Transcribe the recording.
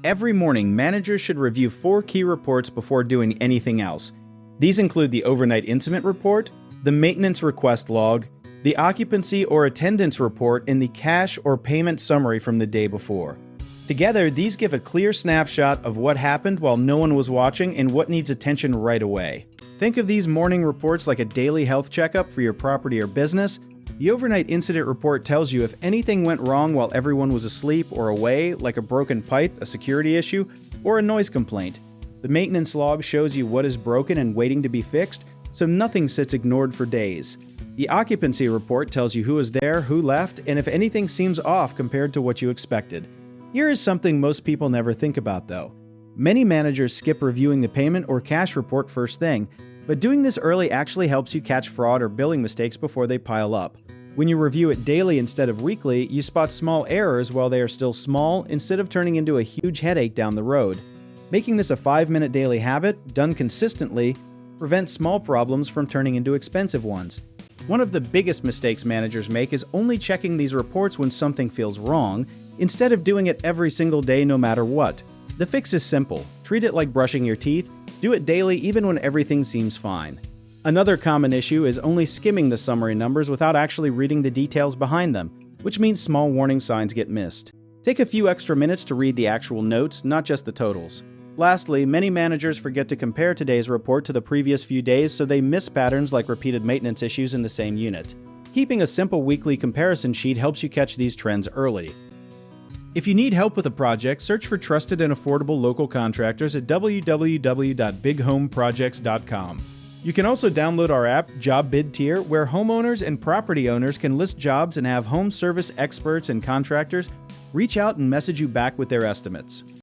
Every morning, managers should review 4 key reports before doing anything else. These include the overnight incident report, the maintenance request log, the occupancy or attendance report, and the cash or payment summary from the day before. Together, these give a clear snapshot of what happened while no one was watching and what needs attention right away. Think of these morning reports like a daily health checkup for your property or business. The overnight incident report tells you if anything went wrong while everyone was asleep or away, like a broken pipe, a security issue, or a noise complaint. The maintenance log shows you what is broken and waiting to be fixed, so nothing sits ignored for days. The occupancy report tells you who is there, who left, and if anything seems off compared to what you expected. Here is something most people never think about though. Many managers skip reviewing the payment or cash report first thing, but doing this early actually helps you catch fraud or billing mistakes before they pile up. When you review it daily instead of weekly, you spot small errors while they are still small instead of turning into a huge headache down the road. Making this a 5-minute daily habit, done consistently, prevents small problems from turning into expensive ones. One of the biggest mistakes managers make is only checking these reports when something feels wrong, instead of doing it every single day no matter what. The fix is simple. Treat it like brushing your teeth. Do it daily even when everything seems fine. Another common issue is only skimming the summary numbers without actually reading the details behind them, which means small warning signs get missed. Take a few extra minutes to read the actual notes, not just the totals. Lastly, many managers forget to compare today's report to the previous few days, so they miss patterns like repeated maintenance issues in the same unit. Keeping a simple weekly comparison sheet helps you catch these trends early. If you need help with a project, search for trusted and affordable local contractors at www.bighomeprojects.com. You can also download our app, Job Bid Tier, where homeowners and property owners can list jobs and have home service experts and contractors reach out and message you back with their estimates.